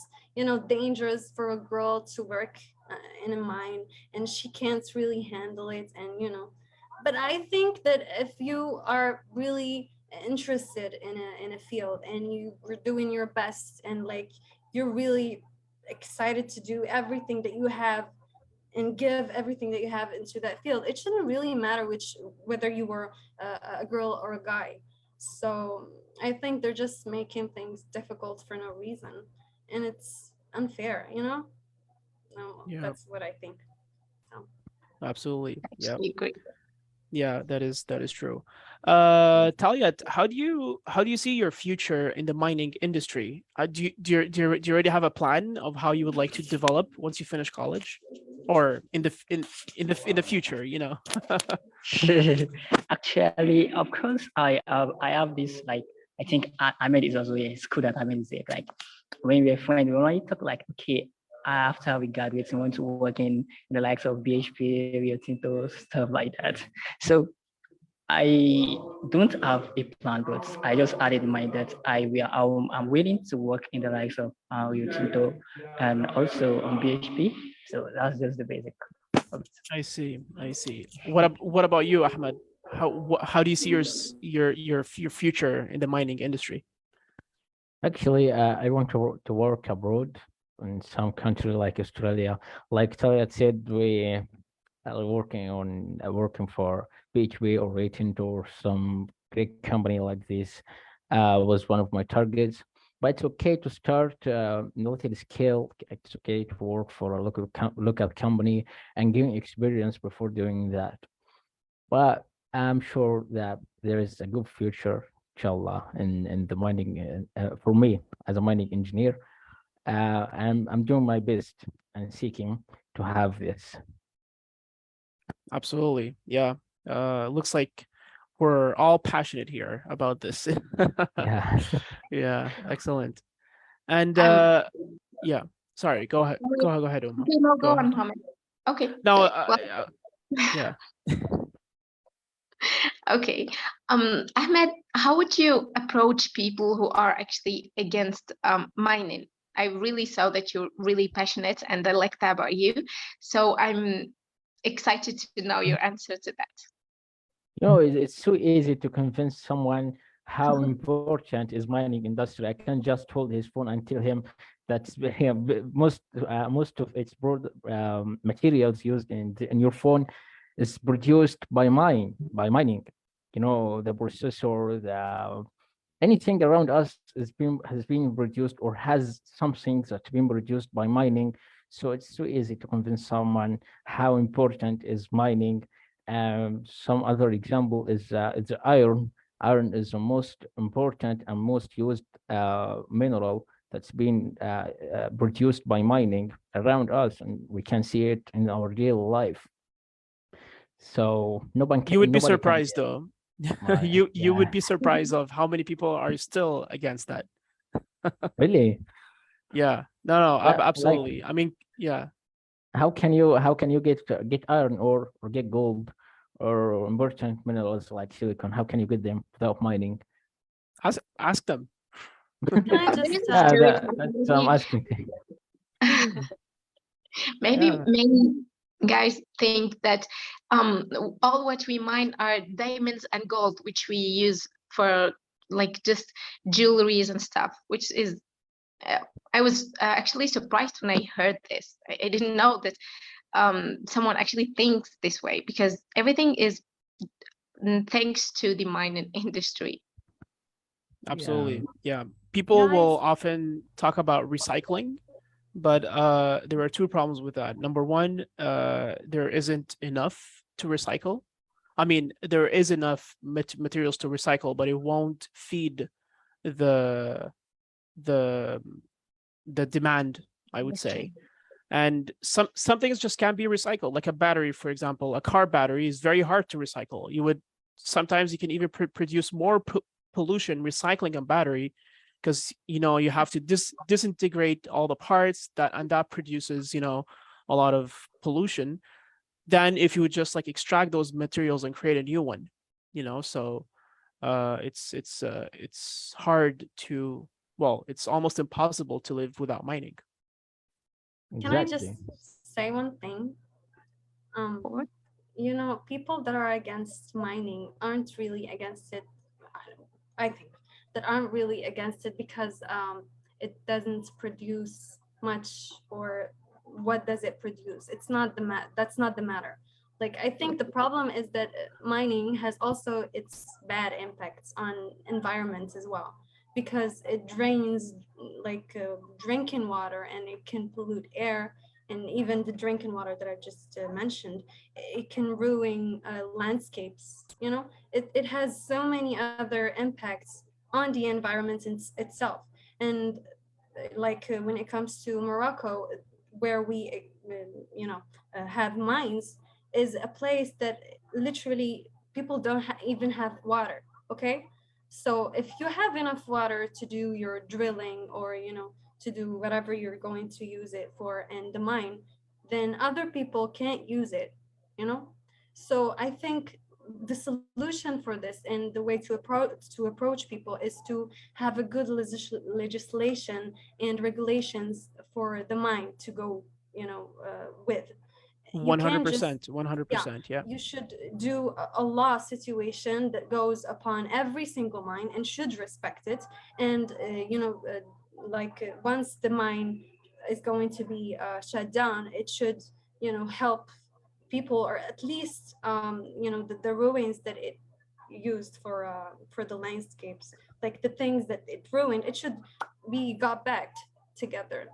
C: dangerous for a girl to work in a mine, and she can't really handle it. And but I think that if you are really interested in a field, and you are doing your best, and like you're really excited to do everything that you have and give everything that you have into that field, it shouldn't really matter whether you were a girl or a guy. So I think they're just making things difficult for no reason, and it's unfair. No,
A: Yeah.
C: that's what I think. So.
A: Absolutely. Yeah.
B: Actually, agree.
A: Yeah, that is true. Talia, how do you see your future in the mining industry? Do you already have a plan of how you would like to develop once you finish college, or in the future?
E: Actually, of course, I have this like I think Ahmed is also a student. Ahmed is like when we were friends, we already talk like okay, after we graduate, we want to work in the likes of BHP, Rio Tinto, stuff like that. So I don't have a plan, but I just added in mind that I'm willing to work in the likes of Rio Tinto and also on BHP. So that's just the basic of it.
A: I see. I see. What about you, Ahmed? How do you see your future in the mining industry?
F: Actually, I want to work abroad in some country like Australia. Like Talia said, working for PHP or Ratent or some great company like this was one of my targets. But it's okay to start little scale. It's okay to work for a local company and gain experience before doing that. But I'm sure that there is a good future, inshallah, in the mining for me as a mining engineer. I'm doing my best and seeking to have this.
A: Absolutely. Yeah. Looks like we're all passionate here about this.
F: Yeah.
A: Yeah, excellent. And
B: Um,
A: yeah, sorry, go ahead. Go ahead, Uma.
B: okay, no,
A: Go
B: go
A: ahead.
B: on, Mohammed. Okay.
A: No,
B: Well,
A: yeah.
B: okay. Ahmed, how would you approach people who are actually against mining? I really saw that you're really passionate, and I like that about you. So I'm excited to know your answer to that.
F: It's so easy to convince someone how important is mining industry. I can just hold his phone and tell him that most of its broad materials used in your phone is produced by mining. The processor, anything around us has been produced or has something that's been produced by mining. So it's so easy to convince someone how important is mining. Some other example is the iron. Iron is the most important and most used mineral that's been produced by mining around us, and we can see it in our daily life. So
A: You would be
F: nobody can
A: surprised though.
F: my
A: You would
F: yeah.
A: be surprised of how many people are still against that.
F: Really?
A: Yeah. No,
F: Like
A: absolutely. I mean, yeah.
F: how can you get iron or get gold or important minerals like silicon? How can you get them without mining?
A: Ask them.
C: Can I
B: There
C: just
B: is a stereotype.
F: That's I'm asking.
B: Maybe
A: Yeah.
B: many guys think that all what we mine are diamonds and gold, which we use for like just jewelries and stuff, which is I was actually surprised when I heard this. I didn't know that someone actually thinks this way, because everything is thanks to the mining industry.
A: Absolutely. Yeah. People
C: Guys,
A: will often talk about recycling, but there are two problems with that. Number one, there isn't enough to recycle. I mean, there is enough materials to recycle, but it won't feed the the the demand, I would say. And some things just can't be recycled, like a battery, for example. A car battery is very hard to recycle. Sometimes you can even produce more pollution recycling a battery, because you have to disintegrate all the parts, and that produces a lot of pollution, than if you would just like extract those materials and create a new one. So it's hard to, well, it's almost impossible to live without mining.
C: can I just
F: Exactly.
C: say one thing? People that are against mining aren't really against it. I think that aren't really against it because it doesn't produce much, or what does it produce? It's not that's not the matter. Like, I think the problem is that mining has also its bad impacts on environments as well, because it drains like drinking water, and it can pollute air, and even the drinking water that I just mentioned, it can ruin landscapes. It has so many other impacts on the environment itself. And when it comes to Morocco, where we have mines, is a place that literally people don't even have water. Okay, so if you have enough water to do your drilling, or to do whatever you're going to use it for in the mine, then other people can't use it. So I think the solution for this, and the way to approach people, is to have a good legislation and regulations for the mine to go with. You can't just
A: 100%. Yeah.
C: you should do a law situation that goes upon every single mine and should respect it. And once the mine is going to be shut down, it should help people, or at least the ruins that it used for the landscapes, like the things that it ruined, it should be got back together,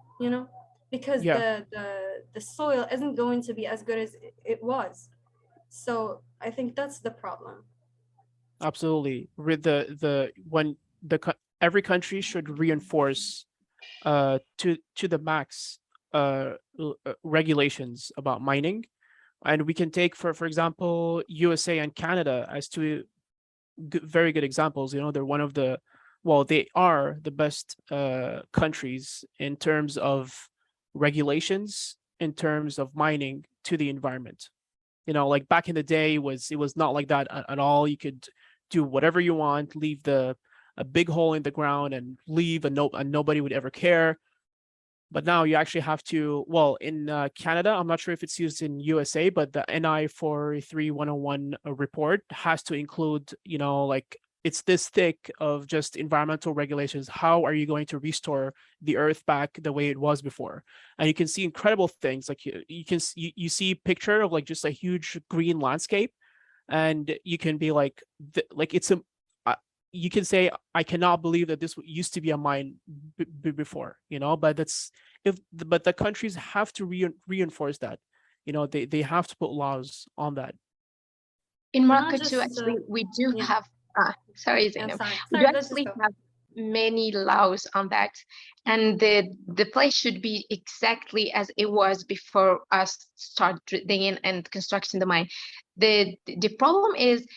C: because
A: Yeah,
C: the soil isn't going to be as good as it was. So I think that's the problem.
A: absolutely. With the when every country should reinforce to the max regulations about mining. And we can take for example USA and Canada as two very good examples. They're one of the, well, they are the best countries in terms of regulations, in terms of mining to the environment. Like back in the day, it was not like that at all. You could do whatever you want, leave a big hole in the ground and leave, and nobody would ever care. But now you actually have to, well, in Canada, I'm not sure if it's used in USA, but the NI 43101 report has to include, like it's this thick of just environmental regulations. How are you going to restore the earth back the way it was before? And you can see incredible things. Like you see a picture of like just a huge green landscape, and you can be like, it's a, you can say, I cannot believe that this used to be a mine before, but but the countries have to reinforce that, they have to put laws on that.
B: In
C: Not
B: Morocco
C: just,
B: too, actually, we do
C: yeah.
B: have, sorry,
C: Yeah,
B: Zainab.
C: sorry.
B: We do
C: Let's just
B: actually
C: go.
B: have many laws on that, and the place should be exactly as it was before us start digging and constructing the mine. The problem is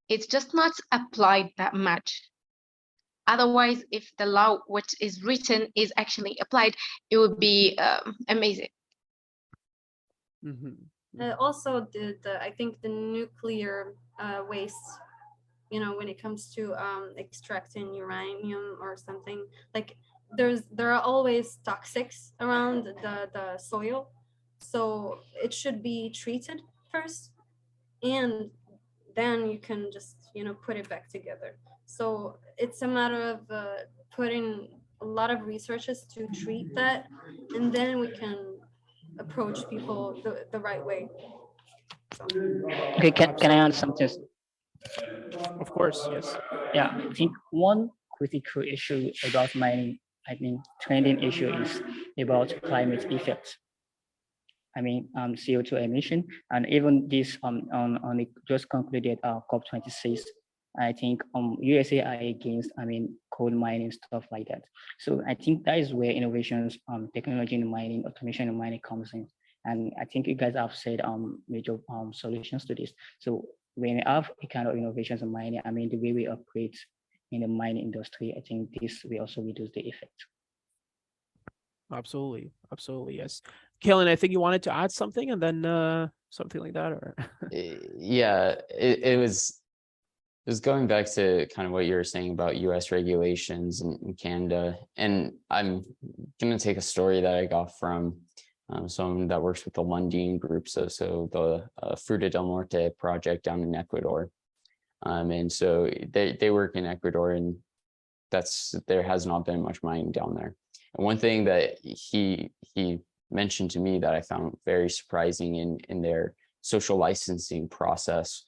B: it's just not applied that much. Otherwise, if the law which is written is actually applied, it would be amazing.
C: Also, I think the nuclear waste, when it comes to extracting uranium or something, like there are always toxics around the soil, so it should be treated first, and then you can just put it back together. So it's a matter of putting a lot of researches to treat that, and then we can approach people the right way. So.
E: Okay, can I add something?
A: Of course, yes.
E: Yeah, I think one critical issue about mining, trending issue is about climate effects. CO2 emission, and even this on the just concluded COP26. I think USA are against coal mining, stuff like that. So I think that is where innovations, technology in mining, automation in mining comes in. And I think you guys have said major solutions to this. So when we have a kind of innovations in mining, the way we operate in the mining industry, I think this will also reduce the effect.
A: Absolutely, yes. Kaylin, I think you wanted to add something, and then something like that, or
D: yeah, it was going back to kind of what you were saying about US regulations and Canada. And I'm going to take a story that I got from someone that works with the Lundin Group. So the Fruta del Norte project down in Ecuador. And so they work in Ecuador, and there has not been much mining down there. And one thing that he mentioned to me that I found very surprising in their social licensing process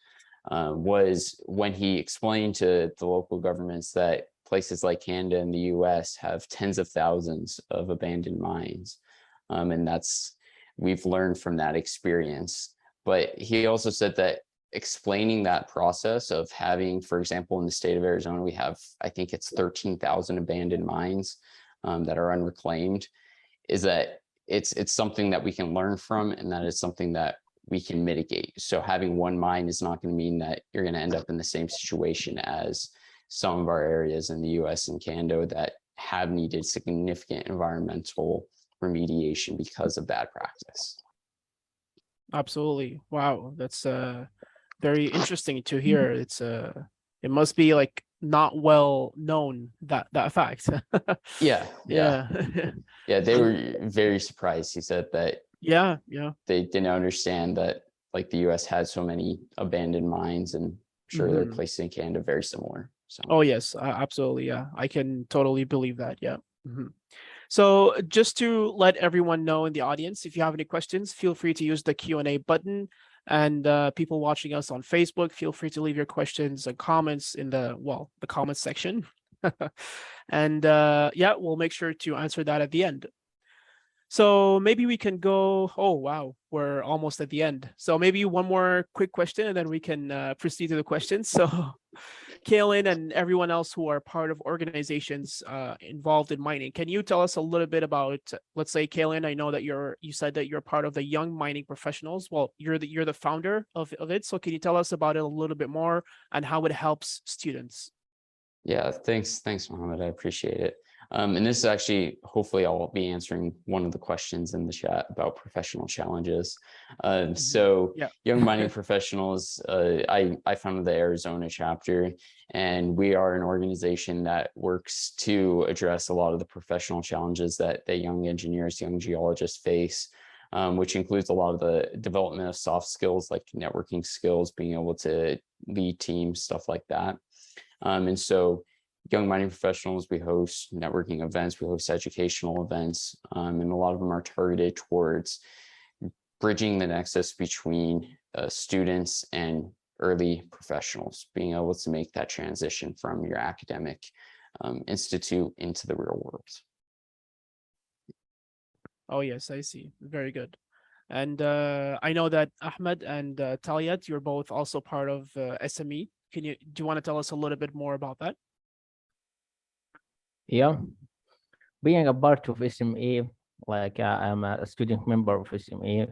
D: was when he explained to the local governments that places like Canada and the US have tens of thousands of abandoned mines. And we've learned from that experience. But he also said that explaining that process of having, for example, in the state of Arizona, we have, I think it's 13,000 abandoned mines that are unreclaimed, is that it's something that we can learn from, and that is something that we can mitigate. So having one mine is not going to mean that you're going to end up in the same situation as some of our areas in the US and Canada that have needed significant environmental remediation because of bad practice.
A: Absolutely. Wow, that's very interesting to hear. It must be like not well known, that fact.
D: Yeah.
A: Yeah.
D: Yeah, they were very surprised. He said that
A: Yeah.
D: they didn't understand that like the US had so many abandoned mines, and I'm sure there are places in Canada very similar. So
A: Oh yes, absolutely. Yeah, I can totally believe that. Yeah. So just to let everyone know in the audience, if you have any questions, feel free to use the Q&A button, And people watching us on Facebook, feel free to leave your questions and comments in the comments section. And yeah, we'll make sure to answer that at the end. So maybe we can go, oh, wow, we're almost at the end. So maybe one more quick question and then we can proceed to the questions. So Kaylin and everyone else who are part of organizations involved in mining, can you tell us a little bit about, let's say, Kaylin, I know that you said that you're part of the Young Mining Professionals. Well, you're the founder of it. So can you tell us about it a little bit more and how it helps students?
D: Yeah, thanks, Mohammed. I appreciate it. And this is actually, hopefully I'll be answering one of the questions in the chat about professional challenges. So
A: Yeah.
D: Young Mining Professionals, I founded the Arizona chapter, and we are an organization that works to address a lot of the professional challenges that the young engineers, young geologists face, which includes a lot of the development of soft skills like networking skills, being able to lead teams, stuff like that. And so Young Mining Professionals, we host networking events, we host educational events, and a lot of them are targeted towards bridging the nexus between students and early professionals, being able to make that transition from your academic institute into the real world.
A: Oh, yes, I see. Very good. And I know that Ahmed and Talyat, you're both also part of SME. Do you want to tell us a little bit more about that?
F: Yeah, being a part of SME, like I'm a student member of SME,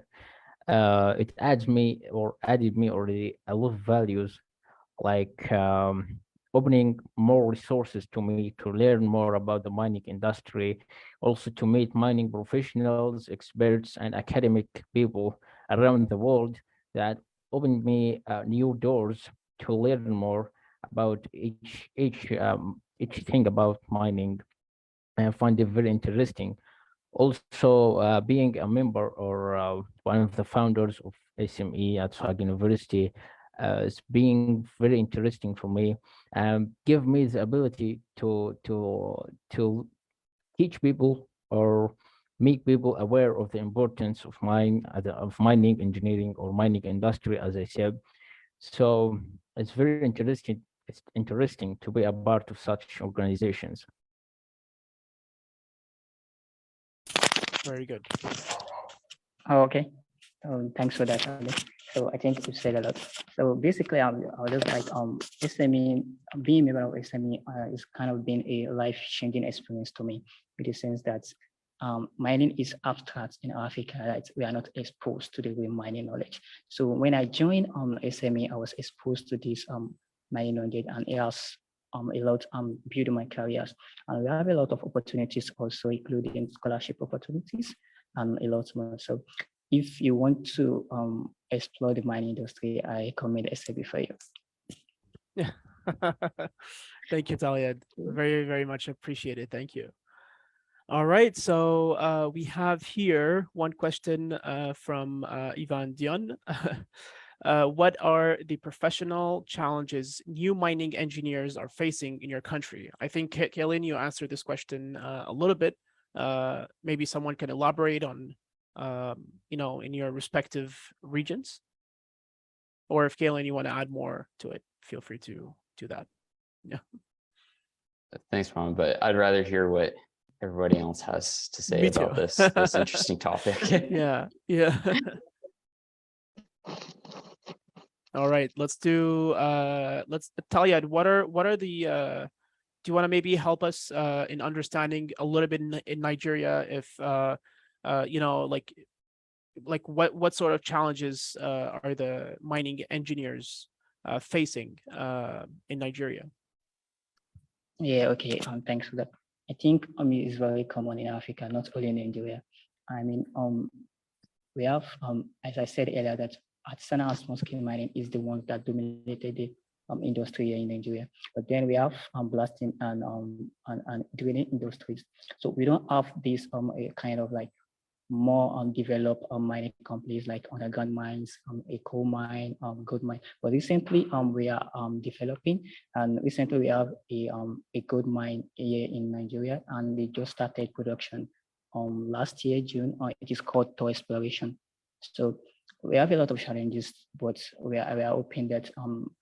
F: it added me already a lot of values, like opening more resources to me to learn more about the mining industry, also to meet mining professionals, experts, and academic people around the world that opened me new doors to learn more about each thing about mining. I find it very interesting. Also, being a member or one of the founders of SME at Swag University is being very interesting for me, and give me the ability to teach people or make people aware of the importance of mining engineering or mining industry, as I said. So it's very interesting. It's interesting to be a part of such organizations.
A: Very good.
E: Oh, okay. Thanks for that, Ali. So I think you said a lot. So basically, I would just like SME, being a member of SME is kind of been a life-changing experience to me, in the sense that mining is abstract in Africa, right? We are not exposed to the real mining knowledge. So when I joined SME, I was exposed to this mining knowledge, and it has a lot building my careers. And we have a lot of opportunities also, including scholarship opportunities and a lot more. So if you want to explore the mining industry, I recommend SAB for you.
A: Yeah. Thank you, Talia. Very, very much appreciated. Thank you. All right. So we have here one question from Ivan Dion. What are the professional challenges new mining engineers are facing in your country? I think, Kaylin, you answered this question a little bit. Maybe someone can elaborate on in your respective regions, or if Kaylin, you want to add more to it, feel free to do that. Yeah.
D: Thanks, Mom, but I'd rather hear what everybody else has to say
A: Me
D: about
A: too.
D: this interesting topic.
A: Yeah. All right, let's do Talia, what are the do you want to maybe help us in understanding a little bit in Nigeria, if like what sort of challenges are the mining engineers facing in Nigeria?
E: Yeah, okay. Thanks for that. I think it's very common in Africa, not only in Nigeria. I mean, we have as I said earlier, that artisanal and small scale mining is the one that dominated the industry here in Nigeria. But then we have blasting and drilling industries. So we don't have this a kind of like more developed mining companies like underground mines, a coal mine, gold mine. But recently we are developing, and recently we have a gold mine here in Nigeria, and they just started production last year, June. It is called Tor Exploration. So we have a lot of challenges, but we are hoping that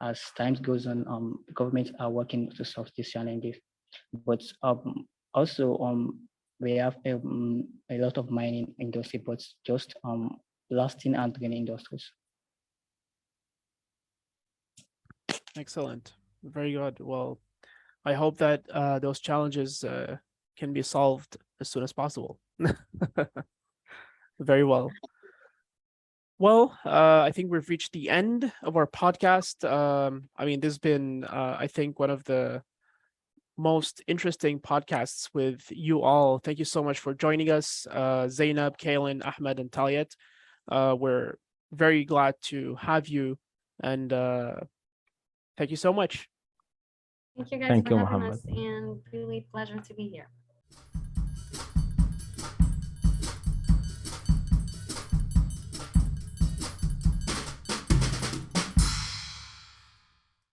E: as time goes on, governments are working to solve these challenges. But also we have a lot of mining industry, but just blasting and drilling industries.
A: Excellent. Very good. Well, I hope that those challenges can be solved as soon as possible. Very well. Well, I think we've reached the end of our podcast. I mean, this has been, I think, one of the most interesting podcasts with you all. Thank you so much for joining us, Zainab, Kaylin, Ahmed, and Talyat. We're very glad to have you, and thank you so much.
C: Thank you guys
F: Thank
C: for
F: you,
C: having
F: Mohammed.
C: us, and really pleasure to be here.